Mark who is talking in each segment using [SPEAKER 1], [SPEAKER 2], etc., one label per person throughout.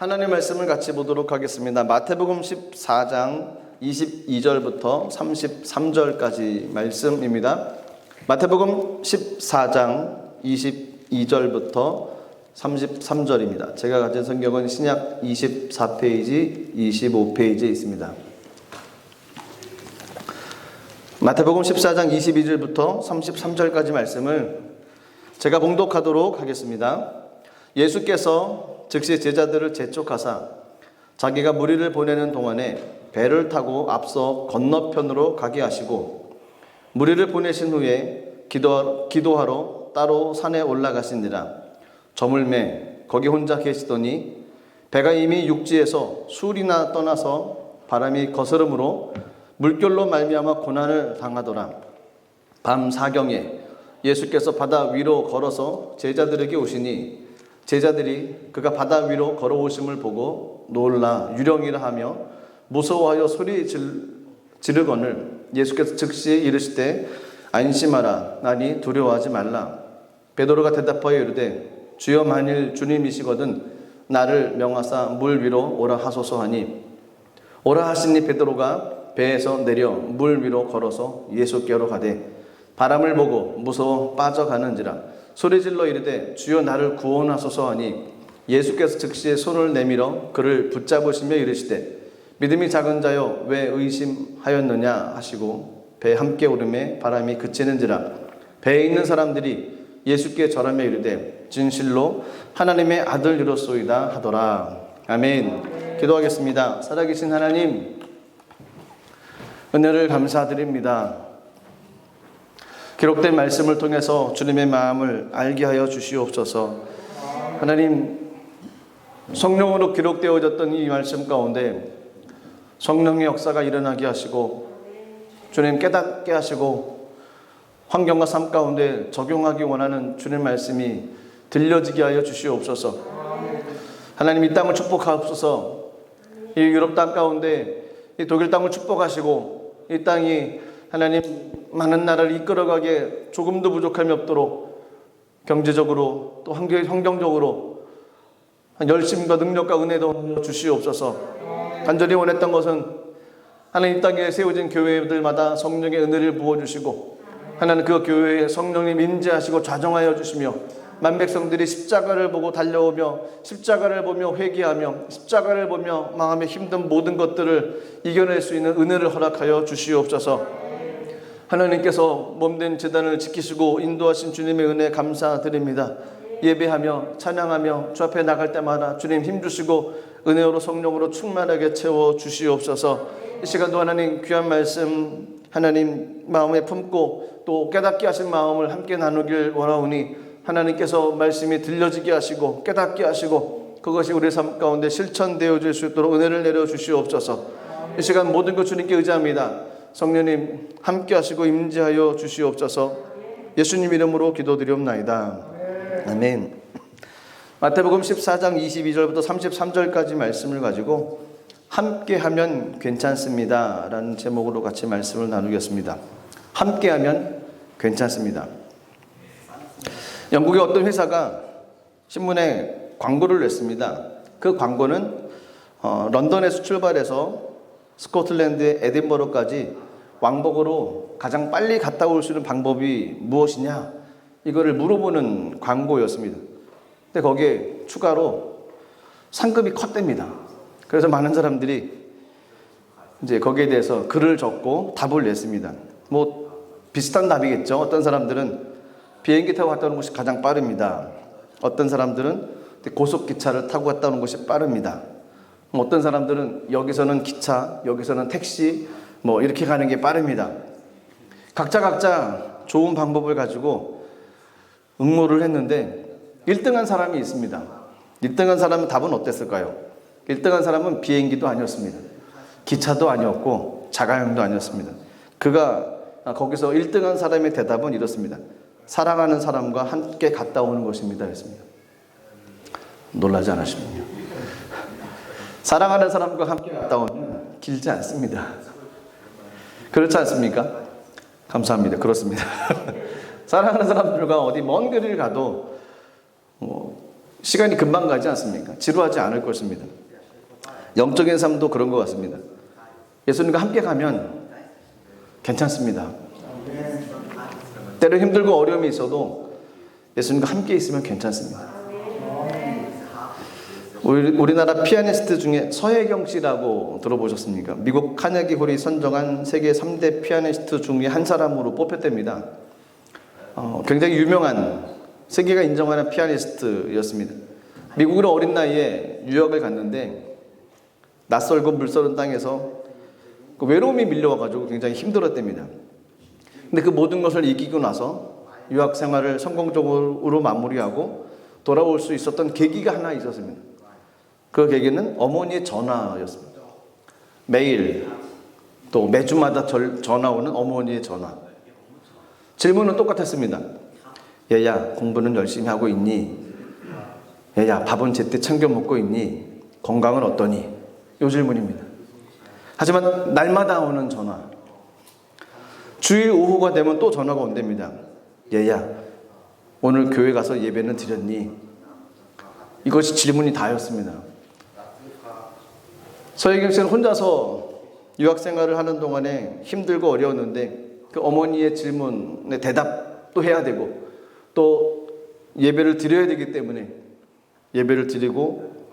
[SPEAKER 1] 하나님 말씀을 같이 보도록 하겠습니다. 마태복음 14장 22절부터 33절까지 말씀입니다. 마태복음 14장 22절부터 33절입니다. 제가 가진 성경은 신약 24페이지, 25페이지에 있습니다. 마태복음 14장 22절부터 33절까지 말씀을 제가 봉독하도록 하겠습니다. 예수께서 즉시 제자들을 재촉하사 자기가 무리를 보내는 동안에 배를 타고 앞서 건너편으로 가게 하시고 무리를 보내신 후에 기도하러 따로 산에 올라가시니라. 저물매 거기 혼자 계시더니 배가 이미 육지에서 술이나 떠나서 바람이 거스름으로 물결로 말미암아 고난을 당하더라. 밤 사경에 예수께서 바다 위로 걸어서 제자들에게 오시니 제자들이 그가 바다 위로 걸어오심을 보고 놀라 유령이라 하며 무서워하여 소리 지르거늘 예수께서 즉시 이르시되 안심하라 나니 두려워하지 말라. 베드로가 대답하여 이르되 주여 만일 주님이시거든 나를 명하사 물 위로 오라 하소서 하니 오라 하시니 베드로가 배에서 내려 물 위로 걸어서 예수께로 가되 바람을 보고 무서워 빠져가는지라. 소리질러 이르되 주여 나를 구원하소서 하니 예수께서 즉시 손을 내밀어 그를 붙잡으시며 이르시되 믿음이 작은 자여 왜 의심하였느냐 하시고 배 함께 오름에 바람이 그치는지라. 배에 있는 사람들이 예수께 절하며 이르되 진실로 하나님의 아들이로소이다 하더라. 아멘. 기도하겠습니다. 살아계신 하나님, 은혜를 감사드립니다. 기록된 말씀을 통해서 주님의 마음을 알게 하여 주시옵소서. 하나님, 성령으로 기록되어졌던 이 말씀 가운데 성령의 역사가 일어나게 하시고 주님 깨닫게 하시고 환경과 삶 가운데 적용하기 원하는 주님 말씀이 들려지게 하여 주시옵소서. 하나님, 이 땅을 축복하옵소서. 이 유럽 땅 가운데 이 독일 땅을 축복하시고 이 땅이 하나님 많은 나라를 이끌어가게 조금도 부족함이 없도록 경제적으로 또 환경적으로 열심과 능력과 은혜도 주시옵소서. 간절히 원했던 것은 하나님 이 땅에 세워진 교회들마다 성령의 은혜를 부어주시고 하나님 그 교회에 성령님 임재하시고 좌정하여 주시며 만백성들이 십자가를 보고 달려오며 십자가를 보며 회개하며 십자가를 보며 마음에 힘든 모든 것들을 이겨낼 수 있는 은혜를 허락하여 주시옵소서. 하나님께서 몸된 제단을 지키시고 인도하신 주님의 은혜 감사드립니다. 예배하며 찬양하며 주 앞에 나갈 때마다 주님 힘주시고 은혜로 성령으로 충만하게 채워 주시옵소서. 이 시간도 하나님 귀한 말씀 하나님 마음에 품고 또 깨닫게 하신 마음을 함께 나누길 원하오니 하나님께서 말씀이 들려지게 하시고 깨닫게 하시고 그것이 우리 삶 가운데 실천되어질 수 있도록 은혜를 내려 주시옵소서. 이 시간 모든 것 주님께 의지합니다. 성령님 함께 하시고 임재하여 주시옵소서. 예수님 이름으로 기도드리옵나이다. 아멘. 마태복음 14장 22절부터 33절까지 말씀을 가지고 함께하면 괜찮습니다 라는 제목으로 같이 말씀을 나누겠습니다. 함께하면 괜찮습니다. 영국의 어떤 회사가 신문에 광고를 냈습니다. 그 광고는 런던에서 출발해서 스코틀랜드의 에딘버러까지 왕복으로 가장 빨리 갔다 올 수 있는 방법이 무엇이냐 이거를 물어보는 광고였습니다. 근데 거기에 추가로 상급이 컸답니다. 그래서 많은 사람들이 이제 거기에 대해서 글을 적고 답을 냈습니다. 뭐 비슷한 답이겠죠. 어떤 사람들은 비행기 타고 갔다 오는 것이 가장 빠릅니다. 어떤 사람들은 고속기차를 타고 갔다 오는 것이 빠릅니다. 어떤 사람들은 여기서는 기차, 여기서는 택시 뭐 이렇게 가는 게 빠릅니다. 각자 좋은 방법을 가지고 응모를 했는데 1등한 사람이 있습니다. 1등한 사람은 답은 어땠을까요? 1등한 사람은 비행기도 아니었습니다. 기차도 아니었고 자가용도 아니었습니다. 그가 거기서 1등한 사람의 대답은 이렇습니다. 사랑하는 사람과 함께 갔다 오는 것입니다 했습니다. 놀라지 않으십니까? 사랑하는 사람과 함께 갔다 오면 길지 않습니다. 그렇지 않습니까? 감사합니다. 그렇습니다. 사랑하는 사람들과 어디 먼 거리를 가도 시간이 금방 가지 않습니까? 지루하지 않을 것입니다. 영적인 삶도 그런 것 같습니다. 예수님과 함께 가면 괜찮습니다. 때로 힘들고 어려움이 있어도 예수님과 함께 있으면 괜찮습니다. 우리나라 피아니스트 중에 서혜경 씨라고 들어보셨습니까? 미국 카네기 홀이 선정한 세계 3대 피아니스트 중에 한 사람으로 뽑혔답니다. 굉장히 유명한, 세계가 인정하는 피아니스트였습니다. 미국으로 어린 나이에 유학을 갔는데 낯설고 물서른 땅에서 그 외로움이 밀려와가지고 굉장히 힘들었답니다. 근데 그 모든 것을 이기고 나서 유학 생활을 성공적으로 마무리하고 돌아올 수 있었던 계기가 하나 있었습니다. 그 계기는 어머니의 전화였습니다. 매일 또 매주마다 전화 오는 어머니의 전화. 질문은 똑같았습니다. 얘야, 공부는 열심히 하고 있니? 얘야, 밥은 제때 챙겨 먹고 있니? 건강은 어떠니? 이 질문입니다. 하지만 날마다 오는 전화. 주일 오후가 되면 또 전화가 온답니다. 얘야, 오늘 교회 가서 예배는 드렸니? 이것이 질문이 다였습니다. 서혜경 씨는 혼자서 유학 생활을 하는 동안에 힘들고 어려웠는데 그 어머니의 질문에 대답도 해야 되고 또 예배를 드려야 되기 때문에 예배를 드리고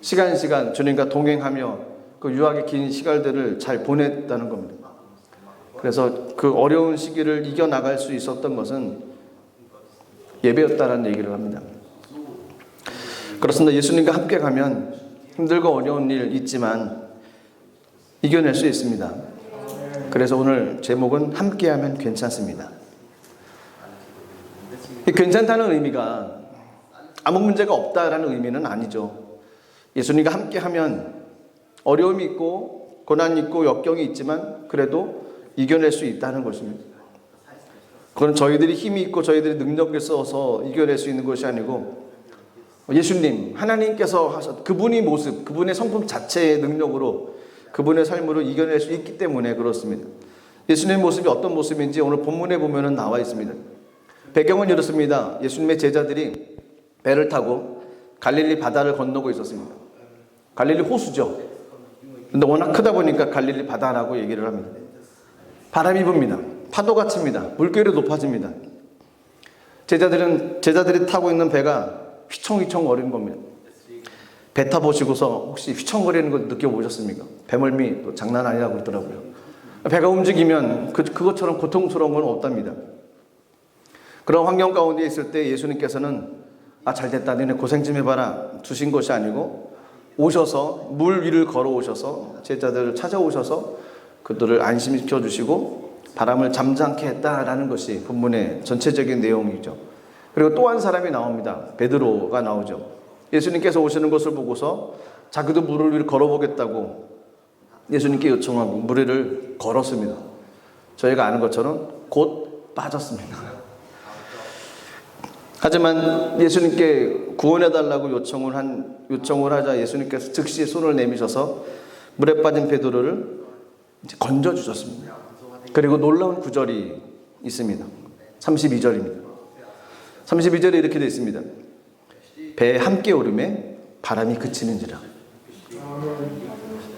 [SPEAKER 1] 시간 주님과 동행하며 그 유학의 긴 시간들을 잘 보냈다는 겁니다. 그래서 그 어려운 시기를 이겨나갈 수 있었던 것은 예배였다는 얘기를 합니다. 그렇습니다. 예수님과 함께 가면 힘들고 어려운 일 있지만 이겨낼 수 있습니다. 그래서 오늘 제목은 함께하면 괜찮습니다. 괜찮다는 의미가 아무 문제가 없다라는 의미는 아니죠. 예수님과 함께하면 어려움이 있고 고난이 있고 역경이 있지만 그래도 이겨낼 수 있다는 것입니다. 그건 저희들이 힘이 있고 저희들이 능력을 써서 이겨낼 수 있는 것이 아니고 예수님, 하나님께서 하셨 그분의 모습, 그분의 성품 자체의 능력으로 그분의 삶으로 이겨낼 수 있기 때문에 그렇습니다. 예수님의 모습이 어떤 모습인지 오늘 본문에 보면 나와 있습니다. 배경은 이렇습니다. 예수님의 제자들이 배를 타고 갈릴리 바다를 건너고 있었습니다. 갈릴리 호수죠. 근데 워낙 크다 보니까 갈릴리 바다라고 얘기를 합니다. 바람이 붑니다. 파도가 칩니다. 물결이 높아집니다. 제자들이 타고 있는 배가 휘청휘청 거리는 겁니다. 배 타보시고서 혹시 휘청거리는 거 느껴보셨습니까? 배멀미 또 장난 아니라고 그러더라고요. 배가 움직이면 그것처럼 고통스러운 건 없답니다. 그런 환경 가운데 있을 때 예수님께서는 잘됐다, 너네 고생 좀 해봐라 주신 것이 아니고 오셔서 물 위를 걸어오셔서 제자들을 찾아오셔서 그들을 안심시켜 주시고 바람을 잠잠케 했다라는 것이 본문의 전체적인 내용이죠. 그리고 또 한 사람이 나옵니다. 베드로가 나오죠. 예수님께서 오시는 것을 보고서 자기도 물을 위를 걸어보겠다고 예수님께 요청하고 물 위를 걸었습니다. 저희가 아는 것처럼 곧 빠졌습니다. 하지만 예수님께 구원해달라고 요청을 하자 예수님께서 즉시 손을 내미셔서 물에 빠진 베드로를 이제 건져주셨습니다. 그리고 놀라운 구절이 있습니다. 32절입니다. 32절에 이렇게 되어 있습니다. 배에 함께 오름에 바람이 그치는지라.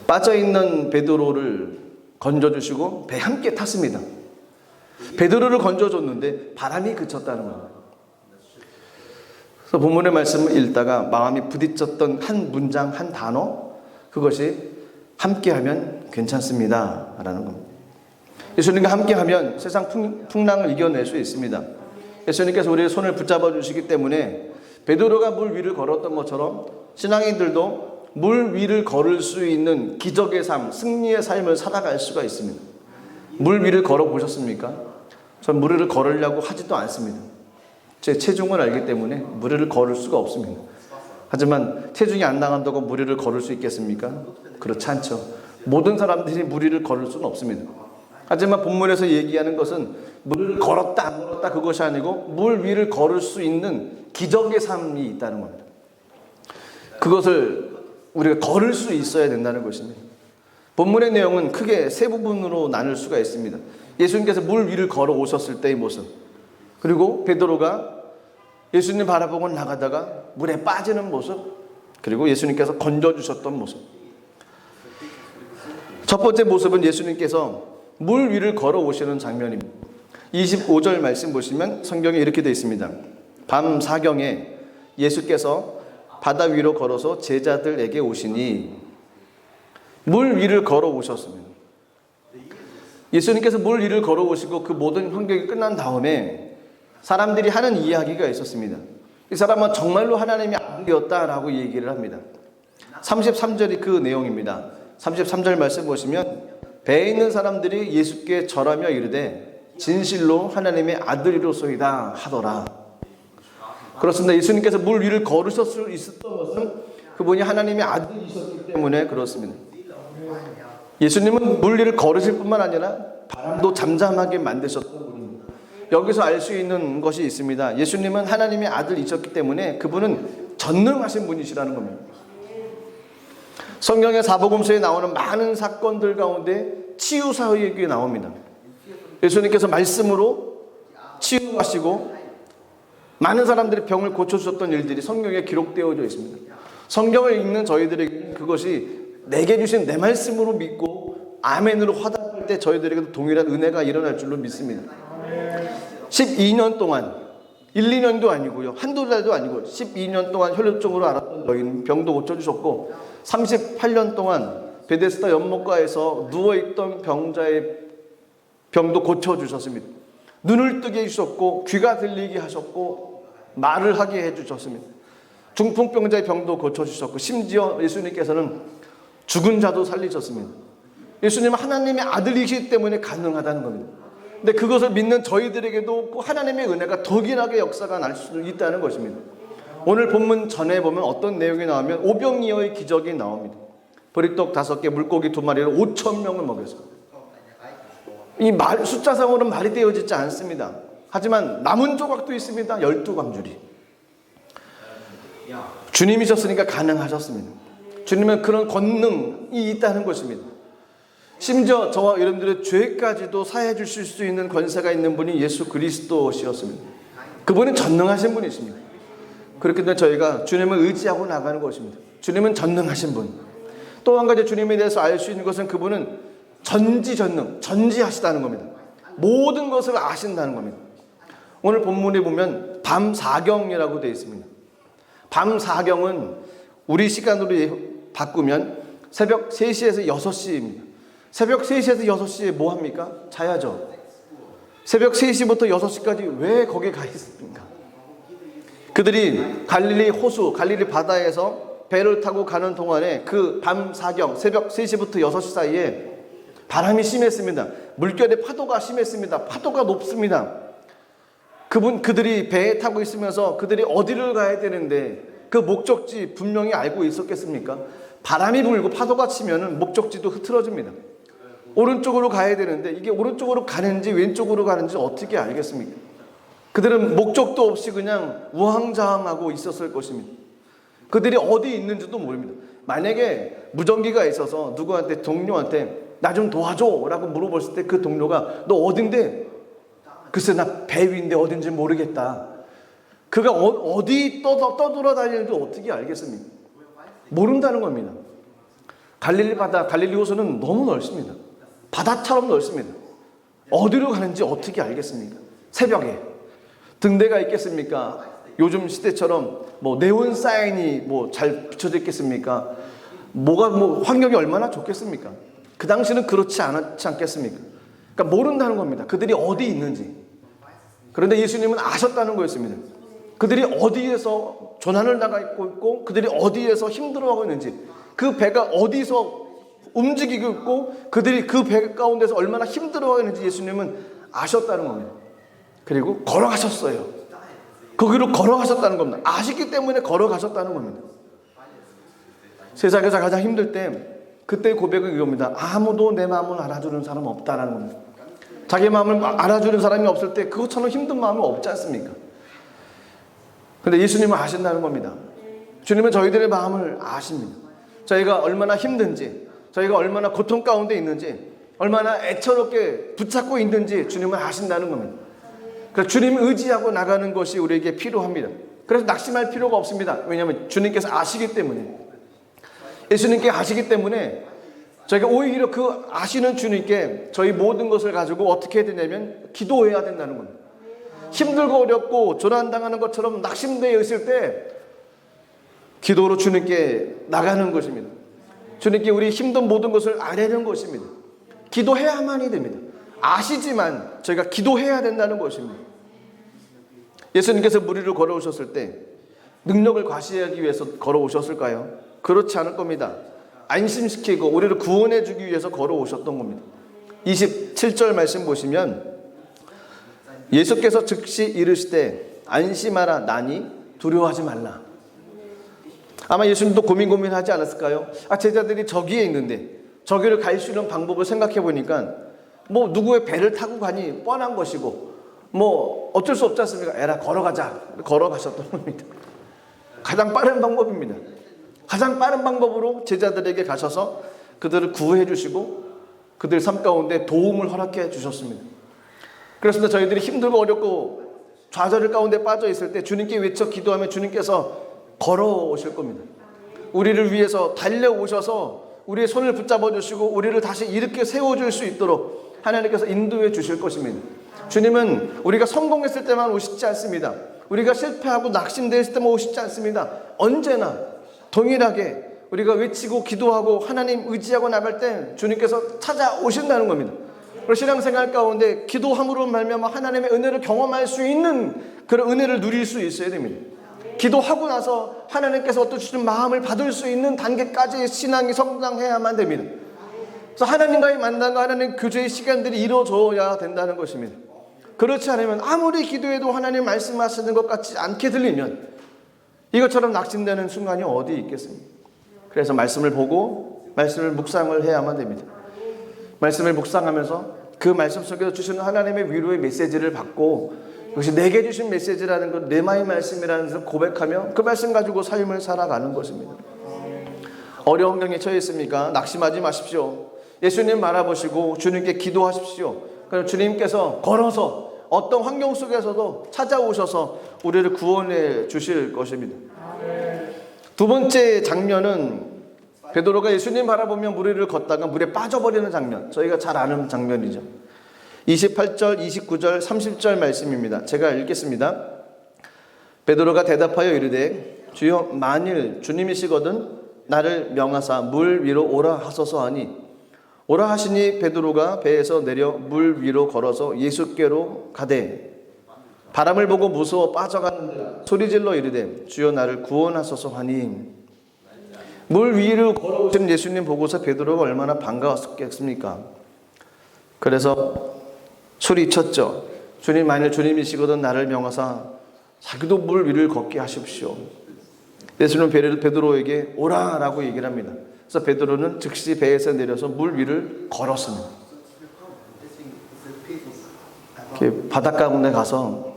[SPEAKER 1] 빠져있는 베드로를 건져주시고 배에 함께 탔습니다. 베드로를 건져줬는데 바람이 그쳤다는 겁니다. 그래서 본문의 말씀을 읽다가 마음이 부딪혔던 한 문장, 한 단어, 그것이 함께하면 괜찮습니다 라는 겁니다. 예수님과 함께하면 세상 풍랑을 이겨낼 수 있습니다. 예수님께서 우리의 손을 붙잡아 주시기 때문에 베드로가 물 위를 걸었던 것처럼 신앙인들도 물 위를 걸을 수 있는 기적의 삶, 승리의 삶을 살아갈 수가 있습니다. 물 위를 걸어보셨습니까? 전 물 위를 걸으려고 하지도 않습니다. 제 체중을 알기 때문에 물 위를 걸을 수가 없습니다. 하지만 체중이 안 나간다고 물 위를 걸을 수 있겠습니까? 그렇지 않죠. 모든 사람들이 물 위를 걸을 수는 없습니다. 하지만 본문에서 얘기하는 것은 물 위를 걸었다 안 걸었다 그것이 아니고 물 위를 걸을 수 있는 기적의 삶이 있다는 겁니다. 그것을 우리가 걸을 수 있어야 된다는 것입니다. 본문의 내용은 크게 세 부분으로 나눌 수가 있습니다. 예수님께서 물 위를 걸어 오셨을 때의 모습, 그리고 베드로가 예수님 바라보고 나가다가 물에 빠지는 모습, 그리고 예수님께서 건져주셨던 모습. 첫 번째 모습은 예수님께서 물 위를 걸어오시는 장면입니다. 25절 말씀 보시면 성경에 이렇게 되어 있습니다. 밤 사경에 예수께서 바다 위로 걸어서 제자들에게 오시니, 물 위를 걸어오셨습니다. 예수님께서 물 위를 걸어오시고 그 모든 환경이 끝난 다음에 사람들이 하는 이야기가 있었습니다. 이 사람은 정말로 하나님의 아들이었다라고 얘기를 합니다. 33절이 그 내용입니다. 33절 말씀 보시면 배에 있는 사람들이 예수께 절하며 이르되 진실로 하나님의 아들이로소이다 하더라. 그렇습니다. 예수님께서 물 위를 걸으실 수 있었던 것은 그분이 하나님의 아들이셨기 때문에 그렇습니다. 예수님은 물 위를 걸으실 뿐만 아니라 바람도 잠잠하게 만드셨던 분입니다. 여기서 알 수 있는 것이 있습니다. 예수님은 하나님의 아들이셨기 때문에 그분은 전능하신 분이시라는 겁니다. 성경의 사복음서에 나오는 많은 사건들 가운데 치유 사역이 나옵니다. 예수님께서 말씀으로 치유하시고 많은 사람들이 병을 고쳐주셨던 일들이 성경에 기록되어져 있습니다. 성경을 읽는 저희들에게 그것이 내게 주신 내 말씀으로 믿고 아멘으로 화답할 때 저희들에게도 동일한 은혜가 일어날 줄로 믿습니다. 12년 동안 1, 2년도 아니고요, 한두 달도 아니고 12년 동안 혈루증으로 앓았던 너희는 병도 고쳐주셨고 38년 동안 베데스다 연못가에서 누워있던 병자의 병도 고쳐주셨습니다. 눈을 뜨게 해주셨고 귀가 들리게 하셨고 말을 하게 해주셨습니다. 중풍병자의 병도 고쳐주셨고 심지어 예수님께서는 죽은 자도 살리셨습니다. 예수님은 하나님의 아들이시기 때문에 가능하다는 겁니다. 근데 그것을 믿는 저희들에게도 하나님의 은혜가 더 기나게 역사가 날 수 있다는 것입니다. 오늘 본문 전에 보면 어떤 내용이 나오면 오병이어의 기적이 나옵니다. 보리떡 5개, 물고기 2마리로 5,000명을 먹였어요. 이 숫자상으로는 말이 되어지지 않습니다. 하지만 남은 조각도 있습니다. 12광줄이. 주님이셨으니까 가능하셨습니다. 주님은 그런 권능이 있다는 것입니다. 심지어 저와 여러분들의 죄까지도 사해 주실 수 있는 권세가 있는 분이 예수 그리스도시였습니다. 그분은 전능하신 분이십니다. 그렇기 때문에 저희가 주님을 의지하고 나가는 것입니다. 주님은 전능하신 분. 또 한 가지 주님에 대해서 알 수 있는 것은 그분은 전지전능, 전지하시다는 겁니다. 모든 것을 아신다는 겁니다. 오늘 본문에 보면 밤 사경이라고 되어 있습니다. 밤 사경은 우리 시간으로 바꾸면 새벽 3시에서 6시입니다. 새벽 3시에서 6시에 뭐 합니까? 자야죠. 새벽 3시부터 6시까지 왜 거기 가 있습니까? 그들이 갈릴리 호수, 갈릴리 바다에서 배를 타고 가는 동안에 그 밤 사경, 새벽 3시부터 6시 사이에 바람이 심했습니다. 물결의 파도가 심했습니다. 파도가 높습니다. 그들이 배에 타고 있으면서 그들이 어디를 가야 되는데 그 목적지 분명히 알고 있었겠습니까? 바람이 불고 파도가 치면은 목적지도 흐트러집니다. 오른쪽으로 가야 되는데 이게 오른쪽으로 가는지 왼쪽으로 가는지 어떻게 알겠습니까? 그들은 목적도 없이 그냥 우왕좌왕하고 있었을 것입니다. 그들이 어디 있는지도 모릅니다. 만약에 무전기가 있어서 누구한테 동료한테 나 좀 도와줘 라고 물어봤을 때 그 동료가 너 어딘데? 글쎄 나 배 위인데 어딘지 모르겠다. 그가 어디 떠돌아다니는지 어떻게 알겠습니까? 모른다는 겁니다. 갈릴리 바다, 갈릴리 호수는 너무 넓습니다. 바다처럼 넓습니다. 어디로 가는지 어떻게 알겠습니까? 새벽에 등대가 있겠습니까? 요즘 시대처럼 뭐 네온 사인이 뭐 잘 붙여져 있겠습니까? 환경이 얼마나 좋겠습니까? 그 당시는 그렇지 않겠습니까? 그러니까 모른다는 겁니다. 그들이 어디 있는지. 그런데 예수님은 아셨다는 거였습니다. 그들이 어디에서 조난을 나가고 있고 그들이 어디에서 힘들어하고 있는지, 그 배가 어디서 움직이고 있고 그들이 그 배 가운데서 얼마나 힘들어하고 있는지 예수님은 아셨다는 겁니다. 그리고 걸어가셨어요. 거기로 걸어가셨다는 겁니다. 아시기 때문에 걸어가셨다는 겁니다. 세상에서 가장 힘들 때 그때 고백은 이겁니다. 아무도 내 마음을 알아주는 사람 없다라는 겁니다. 자기 마음을 알아주는 사람이 없을 때 그것처럼 힘든 마음은 없지 않습니까? 근데 예수님은 아신다는 겁니다. 주님은 저희들의 마음을 아십니다. 저희가 얼마나 힘든지, 저희가 얼마나 고통 가운데 있는지, 얼마나 애처롭게 붙잡고 있는지 주님은 아신다는 겁니다. 그래서 주님 의지하고 나가는 것이 우리에게 필요합니다. 그래서 낙심할 필요가 없습니다. 왜냐하면 주님께서 아시기 때문에, 예수님께 아시기 때문에 저희가 오히려 그 아시는 주님께 저희 모든 것을 가지고 어떻게 해야 되냐면 기도해야 된다는 겁니다. 힘들고 어렵고 조난당하는 것처럼 낙심되어 있을 때 기도로 주님께 나가는 것입니다. 주님께 우리 힘든 모든 것을 아뢰는 것입니다. 기도해야만이 됩니다. 아시지만 저희가 기도해야 된다는 것입니다. 예수님께서 물 위를 걸어오셨을 때 능력을 과시하기 위해서 걸어오셨을까요? 그렇지 않을 겁니다. 안심시키고 우리를 구원해 주기 위해서 걸어오셨던 겁니다. 27절 말씀 보시면 예수께서 즉시 이르시되 안심하라 나니 두려워하지 말라. 아마 예수님도 고민하지 않았을까요? 제자들이 저기에 있는데 저기를 갈 수 있는 방법을 생각해 보니까 뭐 누구의 배를 타고 가니 뻔한 것이고 뭐 어쩔 수 없지 않습니까? 에라 걸어가자. 걸어가셨던 겁니다. 가장 빠른 방법입니다. 가장 빠른 방법으로 제자들에게 가셔서 그들을 구해 주시고 그들 삶 가운데 도움을 허락해 주셨습니다. 그렇습니다. 저희들이 힘들고 어렵고 좌절 가운데 빠져 있을 때 주님께 외쳐 기도하면 주님께서 걸어오실 겁니다. 우리를 위해서 달려오셔서 우리의 손을 붙잡아 주시고 우리를 다시 일으켜 세워줄 수 있도록 하나님께서 인도해 주실 것입니다. 주님은 우리가 성공했을 때만 오시지 않습니다. 우리가 실패하고 낙심되었을 때만 오시지 않습니다. 언제나 동일하게 우리가 외치고 기도하고 하나님 의지하고 나갈 때 주님께서 찾아오신다는 겁니다. 그리고 신앙생활 가운데 기도함으로 말미암아 하나님의 은혜를 경험할 수 있는 그런 은혜를 누릴 수 있어야 됩니다. 기도하고 나서 하나님께서 어떠시는 마음을 받을 수 있는 단계까지의 신앙이 성장해야만 됩니다. 그래서 하나님과의 만남과 하나님 교제의 시간들이 이루어져야 된다는 것입니다. 그렇지 않으면 아무리 기도해도 하나님 말씀하시는 것 같지 않게 들리면 이것처럼 낙심되는 순간이 어디 있겠습니까? 그래서 말씀을 보고 말씀을 묵상을 해야만 됩니다. 말씀을 묵상하면서 그 말씀 속에서 주시는 하나님의 위로의 메시지를 받고 그것이 내게 주신 메시지라는 것, 레마의 말씀이라는 것을 고백하며 그 말씀 가지고 삶을 살아가는 것입니다. 어려운 환경에 처해 있습니까? 낙심하지 마십시오. 예수님 바라보시고 주님께 기도하십시오. 그럼 주님께서 걸어서 어떤 환경 속에서도 찾아오셔서 우리를 구원해 주실 것입니다. 두 번째 장면은 베드로가 예수님 바라보며 물 위를 걷다가 물에 빠져버리는 장면. 저희가 잘 아는 장면이죠. 28절, 29절, 30절 말씀입니다. 제가 읽겠습니다. 베드로가 대답하여 이르되 주여 만일 주님이시거든 나를 명하사 물 위로 오라 하소서 하니 오라 하시니 베드로가 배에서 내려 물 위로 걸어서 예수께로 가되 바람을 보고 무서워 빠져가는데 소리질러 이르되 주여 나를 구원하소서 하니 물 위로 걸어오신 예수님 보고서 베드로가 얼마나 반가웠겠습니까? 그래서 소리쳤죠. 주님 만일 주님이시거든 나를 명하사 자기도 물 위를 걷게 하십시오. 예수님은 베드로에게 오라라고 얘기를 합니다. 그래서 베드로는 즉시 배에서 내려서 물 위를 걸었습니다. 이렇게 바닷가 가운데 가서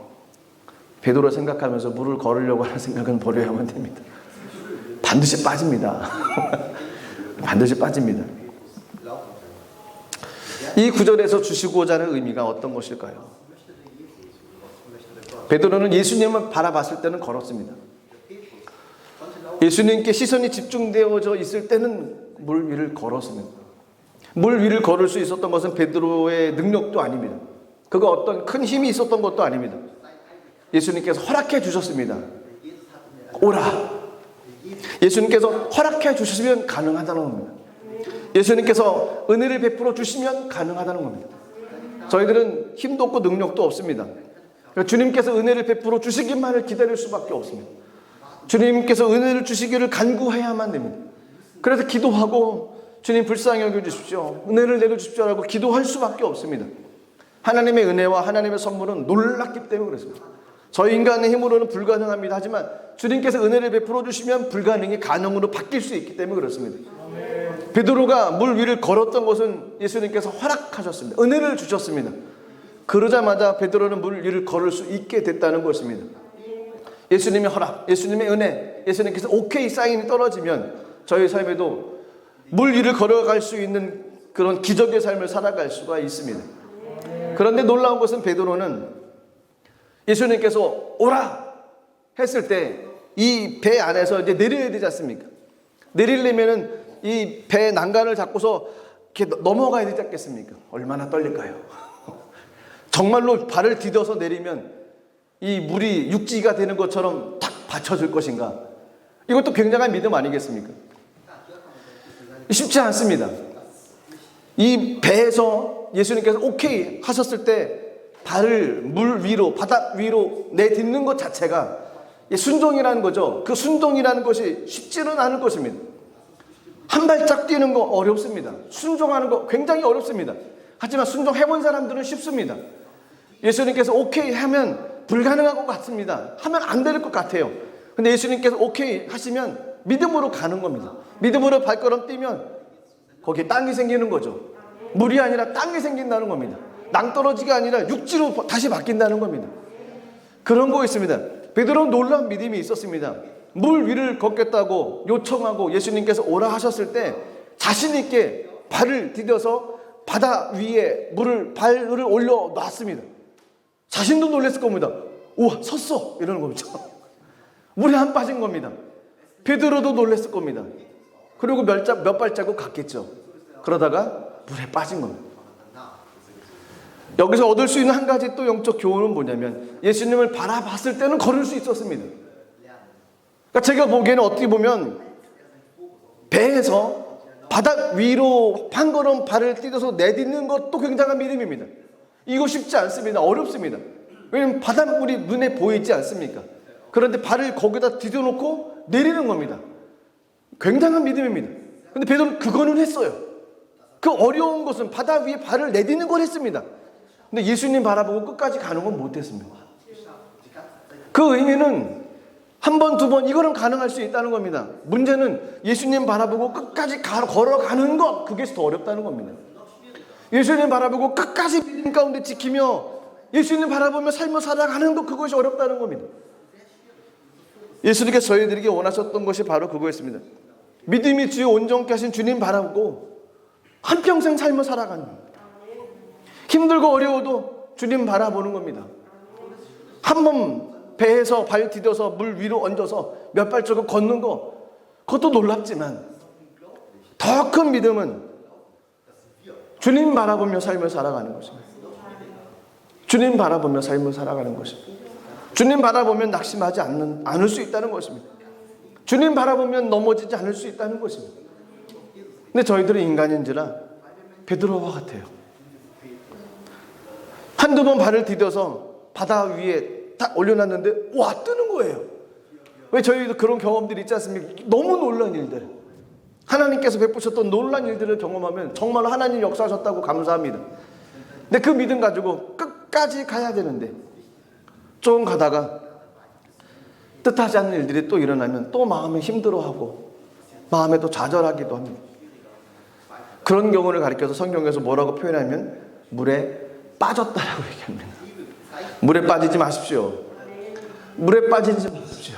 [SPEAKER 1] 베드로 생각하면서 물을 걸으려고 하는 생각은 버려야만 됩니다. 반드시 빠집니다. 반드시 빠집니다. 이 구절에서 주시고자 하는 의미가 어떤 것일까요? 베드로는 예수님을 바라봤을 때는 걸었습니다. 예수님께 시선이 집중되어져 있을 때는 물 위를 걸었습니다. 물 위를 걸을 수 있었던 것은 베드로의 능력도 아닙니다. 그가 어떤 큰 힘이 있었던 것도 아닙니다. 예수님께서 허락해 주셨습니다. 오라. 예수님께서 허락해 주시면 가능하다는 겁니다. 예수님께서 은혜를 베풀어 주시면 가능하다는 겁니다. 저희들은 힘도 없고 능력도 없습니다. 주님께서 은혜를 베풀어 주시기만을 기다릴 수밖에 없습니다. 주님께서 은혜를 주시기를 간구해야만 됩니다. 그래서 기도하고 주님 불쌍히 여겨주십시오. 은혜를 내려주십시오라고 기도할 수밖에 없습니다. 하나님의 은혜와 하나님의 선물은 놀랍기 때문에 그렇습니다. 저희 인간의 힘으로는 불가능합니다. 하지만 주님께서 은혜를 베풀어 주시면 불가능이 가능으로 바뀔 수 있기 때문에 그렇습니다. 베드로가 물 위를 걸었던 것은 예수님께서 허락하셨습니다. 은혜를 주셨습니다. 그러자마자 베드로는 물 위를 걸을 수 있게 됐다는 것입니다. 예수님의 허락, 예수님의 은혜, 예수님께서 오케이 사인이 떨어지면 저희 삶에도 물 위를 걸어갈 수 있는 그런 기적의 삶을 살아갈 수가 있습니다. 그런데 놀라운 것은 베드로는 예수님께서 오라 했을 때 이 배 안에서 이제 내려야 되지 않습니까? 내리려면은 이 배 난간을 잡고서 이렇게 넘어가야 되지 않겠습니까? 얼마나 떨릴까요? 정말로 발을 디뎌서 내리면 이 물이 육지가 되는 것처럼 탁 받쳐줄 것인가? 이것도 굉장한 믿음 아니겠습니까? 쉽지 않습니다. 이 배에서 예수님께서 오케이 하셨을 때 발을 물 위로, 바닥 위로 내딛는 것 자체가 순종이라는 거죠. 그 순종이라는 것이 쉽지는 않을 것입니다. 한 발짝 뛰는 거 어렵습니다. 순종하는 거 굉장히 어렵습니다. 하지만 순종해본 사람들은 쉽습니다. 예수님께서 오케이 하면 불가능한 것 같습니다. 하면 안 될 것 같아요. 근데 예수님께서 오케이 하시면 믿음으로 가는 겁니다. 믿음으로 발걸음 뛰면 거기에 땅이 생기는 거죠. 물이 아니라 땅이 생긴다는 겁니다. 낭떠러지가 아니라 육지로 다시 바뀐다는 겁니다. 그런 거 있습니다. 베드로는 놀라운 믿음이 있었습니다. 물 위를 걷겠다고 요청하고 예수님께서 오라 하셨을 때 자신 있게 발을 디뎌서 바다 위에 발을 올려 놨습니다. 자신도 놀랐을 겁니다. 우와, 섰어! 이러는 겁니다. 물에 안 빠진 겁니다. 베드로도 놀랐을 겁니다. 그리고 몇 발자국 갔겠죠. 그러다가 물에 빠진 겁니다. 여기서 얻을 수 있는 한 가지 또 영적 교훈은 뭐냐면 예수님을 바라봤을 때는 걸을 수 있었습니다. 그러니까 제가 보기에는 어떻게 보면 배에서 바닥 위로 한 걸음 발을 디뎌서 내딛는 것도 굉장한 믿음입니다. 이거 쉽지 않습니다. 어렵습니다. 왜냐하면 바닷물이 눈에 보이지 않습니까? 그런데 발을 거기다 디뎌놓고 내리는 겁니다. 굉장한 믿음입니다. 근데 베드로는 그거는 했어요. 그 어려운 것은 바다 위에 발을 내딛는 걸 했습니다. 근데 예수님 바라보고 끝까지 가는 건 못했습니다. 그 의미는 한 번, 두 번 이거는 가능할 수 있다는 겁니다. 문제는 예수님 바라보고 끝까지 걸어가는 것, 그게 더 어렵다는 겁니다. 예수님 바라보고 끝까지 믿음 가운데 지키며 예수님 바라보며 삶을 살아가는 것, 그것이 어렵다는 겁니다. 예수님께서 저희들에게 원하셨던 것이 바로 그거였습니다. 믿음이 주요 온전케 하신 주님 바라보고 한평생 삶을 살아가는 겁니다. 힘들고 어려워도 주님 바라보는 겁니다. 한 번 배에서 발 디뎌서 물 위로 얹어서 몇 발자국 걷는 거, 그것도 놀랍지만 더 큰 믿음은 주님 바라보며 삶을 살아가는 것입니다. 주님 바라보며 삶을 살아가는 것입니다. 주님 바라보면 낙심하지 않을 수 있다는 것입니다. 주님 바라보면 넘어지지 않을 수 있다는 것입니다. 근데 저희들은 인간인지라 베드로와 같아요. 한두 번 발을 디뎌서 바다 위에 딱 올려놨는데 와, 뜨는 거예요. 왜 저희도 그런 경험들이 있지 않습니까? 너무 놀라운 일들, 하나님께서 베푸셨던 놀라운 일들을 경험하면 정말 하나님 역사하셨다고 감사합니다. 근데 그 믿음 가지고 끝까지 가야 되는데 조금 가다가 뜻하지 않는 일들이 또 일어나면 또 마음에 힘들어하고 마음에 또 좌절하기도 합니다. 그런 경우를 가리켜서 성경에서 뭐라고 표현하면 물에 빠졌다라고 얘기합니다. 물에 빠지지 마십시오. 물에 빠지지 마십시오.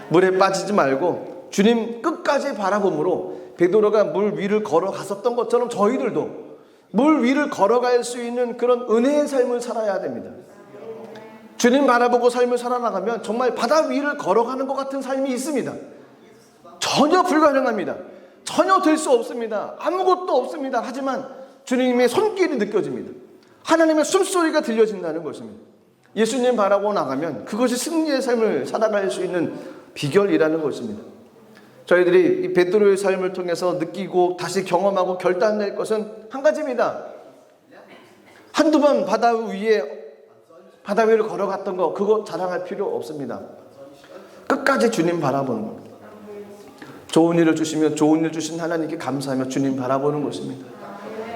[SPEAKER 1] 물에 빠지지 말고 주님 끝까지 바라봄으로 베드로가 물 위를 걸어갔었던 것처럼 저희들도 물 위를 걸어갈 수 있는 그런 은혜의 삶을 살아야 됩니다. 주님 바라보고 삶을 살아나가면 정말 바다 위를 걸어가는 것 같은 삶이 있습니다. 전혀 불가능합니다. 전혀 될 수 없습니다. 아무것도 없습니다. 하지만 주님의 손길이 느껴집니다. 하나님의 숨소리가 들려진다는 것입니다. 예수님 바라고 나가면 그것이 승리의 삶을 살아갈 수 있는 비결이라는 것입니다. 저희들이 이 베드로의 삶을 통해서 느끼고 다시 경험하고 결단낼 것은 한 가지입니다. 한두 번 바다 위를 걸어갔던 거, 그거 자랑할 필요 없습니다. 끝까지 주님 바라보는 겁니다. 좋은 일을 주시면 좋은 일 주신 하나님께 감사하며 주님 바라보는 것입니다.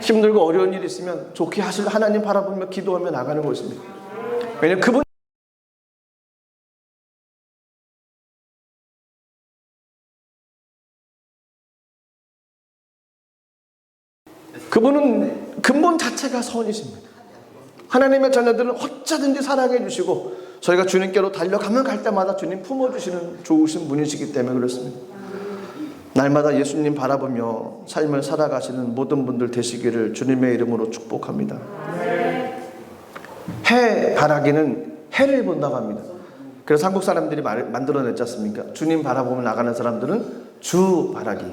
[SPEAKER 1] 힘들고 어려운 일이 있으면 좋게 하실 하나님 바라보며 기도하며 나가는 것입니다. 왜냐하면 그분은 근본 자체가 선이십니다. 하나님의 자녀들은 어쩌든지 사랑해 주시고 저희가 주님께로 달려가면 갈 때마다 주님 품어주시는 좋으신 분이시기 때문에 그렇습니다. 날마다 예수님 바라보며 삶을 살아가시는 모든 분들 되시기를 주님의 이름으로 축복합니다. 해바라기는 해를 본다고 합니다. 그래서 한국 사람들이 만들어냈지 않습니까? 주님 바라보며 나가는 사람들은 주 바라기,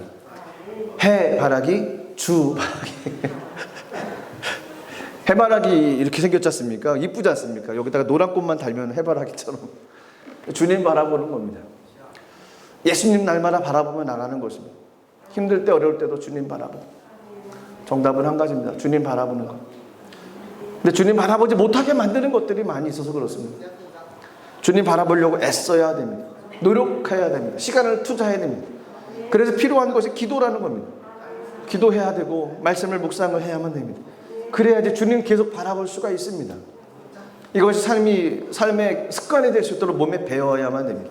[SPEAKER 1] 해 바라기, 주 바라기. 해바라기 이렇게 생겼지 않습니까? 이쁘지 않습니까? 여기다가 노란 꽃만 달면 해바라기처럼 주님 바라보는 겁니다. 예수님 날마다 바라보며 나가는 것입니다. 힘들 때 어려울 때도 주님 바라보고. 정답은 한 가지입니다. 주님 바라보는 것. 근데 주님 바라보지 못하게 만드는 것들이 많이 있어서 그렇습니다. 주님 바라보려고 애써야 됩니다. 노력해야 됩니다. 시간을 투자해야 됩니다. 그래서 필요한 것이 기도라는 겁니다. 기도해야 되고 말씀을 묵상을 해야만 됩니다. 그래야지 주님 계속 바라볼 수가 있습니다. 이것이 삶의 습관이 될 수 있도록 몸에 배워야만 됩니다.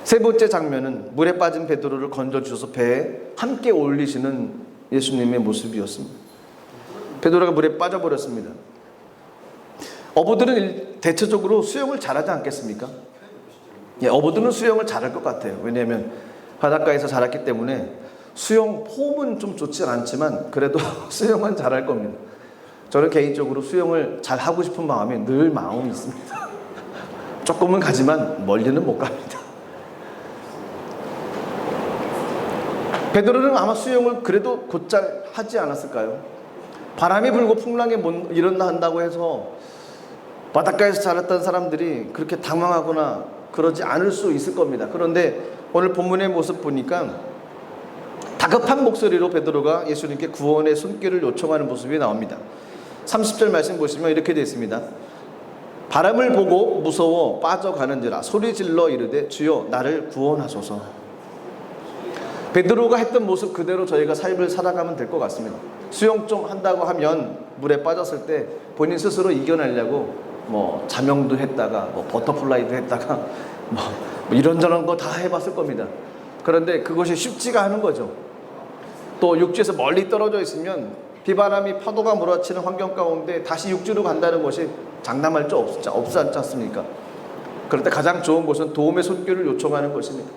[SPEAKER 1] 세 번째 장면은 물에 빠진 베드로를 건져주셔서 배에 함께 올리시는 예수님의 모습이었습니다. 베드로가 물에 빠져버렸습니다. 어부들은 대체적으로 수영을 잘하지 않겠습니까? 어부들은 수영을 잘할 것 같아요. 왜냐하면 바닷가에서 자랐기 때문에 수영 폼은 좀 좋지 않지만 그래도 수영은 잘할 겁니다. 저는 개인적으로 수영을 잘하고 싶은 마음이 늘 마음이 있습니다. 조금은 가지만 멀리는 못 갑니다. 베드로는 아마 수영을 그래도 곧잘 하지 않았을까요? 바람이 불고 풍랑이 일어나 한다고 해서 바닷가에서 자랐던 사람들이 그렇게 당황하거나 그러지 않을 수 있을 겁니다. 그런데 오늘 본문의 모습 보니까 다급한 목소리로 베드로가 예수님께 구원의 손길을 요청하는 모습이 나옵니다. 30절 말씀 보시면 이렇게 되어 있습니다. 바람을 보고 무서워 빠져가는지라 소리질러 이르되 주여 나를 구원하소서. 베드로가 했던 모습 그대로 저희가 삶을 살아가면 될 것 같습니다. 수영 좀 한다고 하면 물에 빠졌을 때 본인 스스로 이겨내려고 자명도 했다가 버터플라이도 했다가 이런저런 거 다 해봤을 겁니다. 그런데 그것이 쉽지가 않은 거죠. 또 육지에서 멀리 떨어져 있으면 비바람이 파도가 몰아치는 환경 가운데 다시 육지로 간다는 것이 장담할 수 없지 않습니까? 그럴 때 가장 좋은 것은 도움의 손길을 요청하는 것입니다.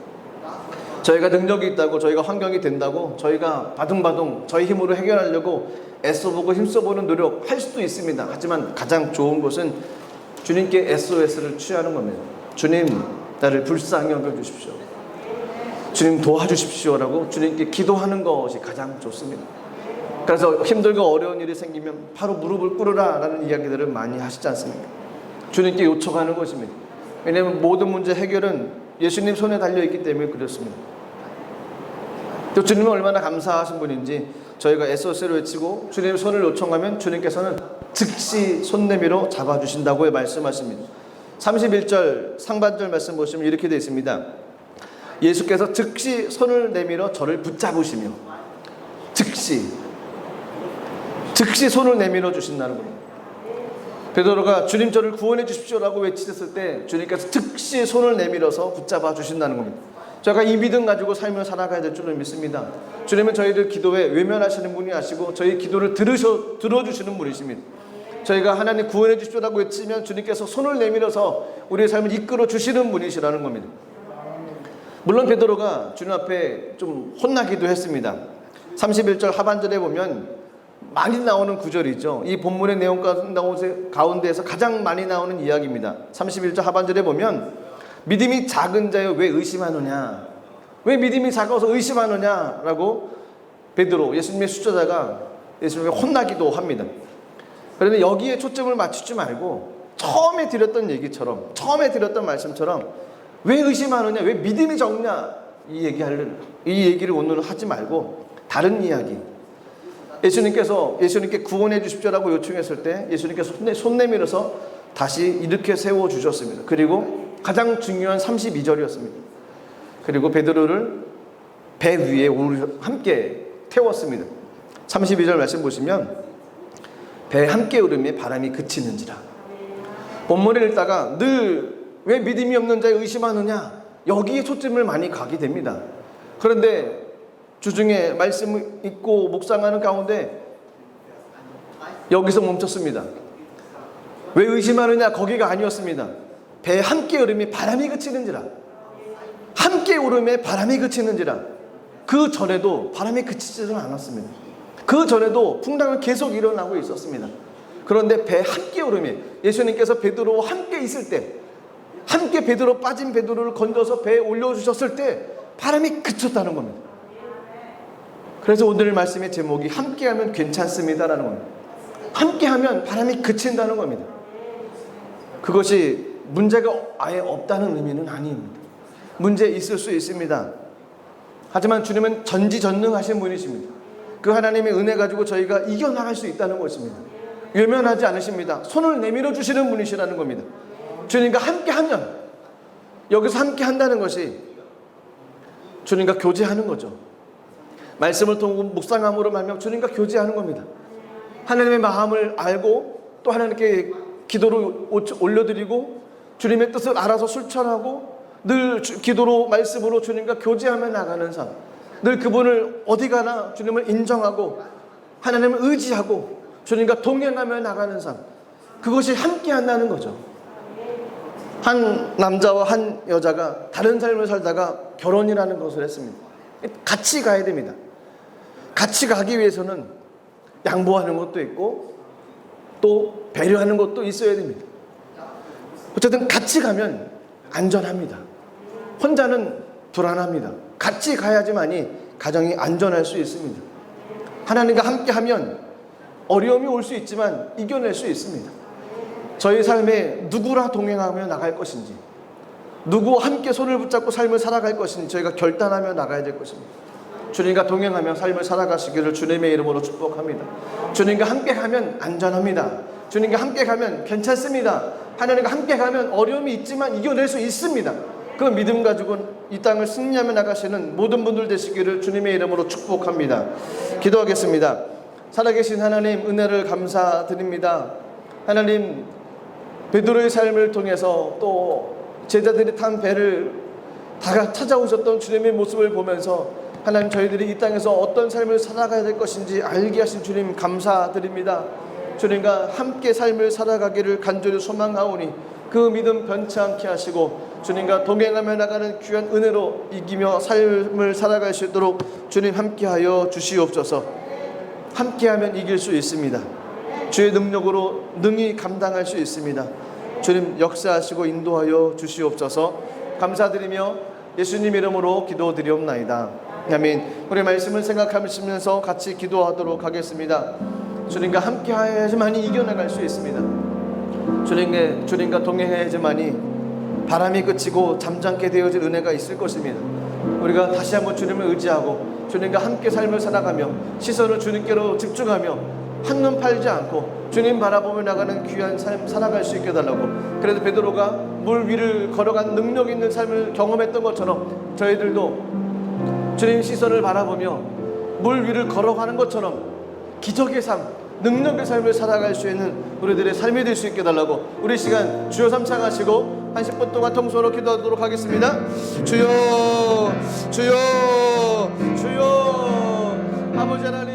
[SPEAKER 1] 저희가 능력이 있다고, 저희가 환경이 된다고, 저희가 바둥바둥 저희 힘으로 해결하려고 애써보고 힘써보는 노력 할 수도 있습니다. 하지만 가장 좋은 것은 주님께 SOS를 취하는 겁니다. 주님, 나를 불쌍히 여겨주십시오. 주님 도와주십시오라고 주님께 기도하는 것이 가장 좋습니다. 그래서 힘들고 어려운 일이 생기면 바로 무릎을 꿇으라 라는 이야기들을 많이 하시지 않습니까? 주님께 요청하는 것입니다. 왜냐하면 모든 문제 해결은 예수님 손에 달려있기 때문에 그렇습니다. 또 주님은 얼마나 감사하신 분인지 저희가 SOS를 외치고 주님 손을 요청하면 주님께서는 즉시 손 내밀어 잡아주신다고 말씀하십니다. 31절 상반절 말씀 보시면 이렇게 되어 있습니다. 예수께서 즉시 손을 내밀어 저를 붙잡으시며 즉시 손을 내밀어 주신다는 겁니다. 베드로가 주님 저를 구원해 주십시오라고 외치셨을 때 주님께서 즉시 손을 내밀어서 붙잡아 주신다는 겁니다. 저희가 이 믿음 가지고 삶을 살아가야 될 줄을 믿습니다. 주님은 저희들 기도에 외면하시는 분이 아시고 저희 기도를 들어주시는 분이십니다. 저희가 하나님 구원해 주십시오라고 외치면 주님께서 손을 내밀어서 우리의 삶을 이끌어 주시는 분이시라는 겁니다. 물론 베드로가 주님 앞에 좀 혼나기도 했습니다. 31절 하반절에 보면 많이 나오는 구절이죠. 이 본문의 내용 가운데에서 가장 많이 나오는 이야기입니다. 31절 하반절에 보면 믿음이 작은 자여 왜 의심하느냐, 왜 믿음이 작아서 의심하느냐 라고 베드로 예수님의 수제자가 예수님에게 혼나기도 합니다. 그런데 여기에 초점을 맞추지 말고 처음에 드렸던 얘기처럼, 처음에 드렸던 말씀처럼 왜 의심하느냐, 왜 믿음이 적냐 이 얘기를 오늘 하지 말고 다른 이야기, 예수님께 구원해 주십시오라고 요청했을 때 예수님께서 손 내밀어서 다시 이렇게 세워주셨습니다. 그리고 가장 중요한 32절이었습니다. 그리고 베드로를 배 위에 함께 태웠습니다. 32절 말씀 보시면 배 함께 오름에 바람이 그치는지라. 본문을 읽다가 늘 왜 믿음이 없는 자에 의심하느냐 여기에 초점을 많이 가게 됩니다. 그런데 주중에 말씀을 읽고 묵상하는 가운데 여기서 멈췄습니다. 왜 의심하느냐 거기가 아니었습니다. 배 함께 오름에 바람이 그치는지라. 함께 오름에 바람이 그치는지라. 그 전에도 바람이 그치지는 않았습니다. 그 전에도 풍랑은 계속 일어나고 있었습니다. 그런데 배 함께 오름이, 예수님께서 베드로와 함께 있을 때, 함께 베드로 빠진 베드로를 건져서 배에 올려주셨을 때 바람이 그쳤다는 겁니다. 그래서 오늘 말씀의 제목이 함께하면 괜찮습니다라는 겁니다. 함께하면 바람이 그친다는 겁니다. 그것이 문제가 아예 없다는 의미는 아닙니다. 문제 있을 수 있습니다. 하지만 주님은 전지전능하신 분이십니다. 그 하나님의 은혜 가지고 저희가 이겨나갈 수 있다는 것입니다. 외면하지 않으십니다. 손을 내밀어 주시는 분이시라는 겁니다. 주님과 함께하면, 여기서 함께한다는 것이 주님과 교제하는 거죠. 말씀을 통해 묵상함으로 말미암아 주님과 교제하는 겁니다. 하나님의 마음을 알고 또 하나님께 기도를 올려드리고 주님의 뜻을 알아서 실천하고 늘 기도로 말씀으로 주님과 교제하며 나가는 삶, 늘 그분을 어디 가나 주님을 인정하고 하나님을 의지하고 주님과 동행하며 나가는 삶, 그것이 함께 한다는 거죠. 한 남자와 한 여자가 다른 삶을 살다가 결혼이라는 것을 했습니다. 같이 가야 됩니다. 같이 가기 위해서는 양보하는 것도 있고 또 배려하는 것도 있어야 됩니다. 어쨌든 같이 가면 안전합니다. 혼자는 불안합니다. 같이 가야지만이 가정이 안전할 수 있습니다. 하나님과 함께하면 어려움이 올 수 있지만 이겨낼 수 있습니다. 저희 삶에 누구라 동행하며 나갈 것인지, 누구와 함께 손을 붙잡고 삶을 살아갈 것인지 저희가 결단하며 나가야 될 것입니다. 주님과 동행하며 삶을 살아가시기를 주님의 이름으로 축복합니다. 주님과 함께 가면 안전합니다. 주님과 함께 가면 괜찮습니다. 하나님과 함께 가면 어려움이 있지만 이겨낼 수 있습니다. 그 믿음 가지고 이 땅을 승리하며 나가시는 모든 분들 되시기를 주님의 이름으로 축복합니다. 기도하겠습니다. 살아계신 하나님, 은혜를 감사드립니다. 하나님, 베드로의 삶을 통해서 또 제자들이 탄 배를 다 찾아오셨던 주님의 모습을 보면서 하나님, 저희들이 이 땅에서 어떤 삶을 살아가야 될 것인지 알게 하신 주님 감사드립니다. 주님과 함께 삶을 살아가기를 간절히 소망하오니 그 믿음 변치 않게 하시고 주님과 동행하며 나가는 귀한 은혜로 이기며 삶을 살아갈 수 있도록 주님 함께하여 주시옵소서. 함께하면 이길 수 있습니다. 주의 능력으로 능히 감당할 수 있습니다. 주님 역사하시고 인도하여 주시옵소서. 감사드리며 예수님 이름으로 기도드리옵나이다. 아멘. 우리 말씀을 생각하시면서 같이 기도하도록 하겠습니다. 주님과 함께해야지만이 이겨나갈 수 있습니다. 주님과 동행해야지만이 바람이 그치고 잠잠게 되어질 은혜가 있을 것입니다. 우리가 다시 한번 주님을 의지하고 주님과 함께 삶을 살아가며 시선을 주님께로 집중하며 한눈 팔지 않고 주님 바라보며 나가는 귀한 삶 살아갈 수 있게 해달라고. 그래도 베드로가 물 위를 걸어간 능력 있는 삶을 경험했던 것처럼 저희들도 주님 시선을 바라보며 물 위를 걸어가는 것처럼 기적의 삶, 능력의 삶을 살아갈 수 있는 우리들의 삶이 될 수 있게 해달라고. 우리 시간 주여 삼창하시고 한 10분 동안 통성으로 기도하도록 하겠습니다. 주여, 주여, 주여. 아버지 하나님,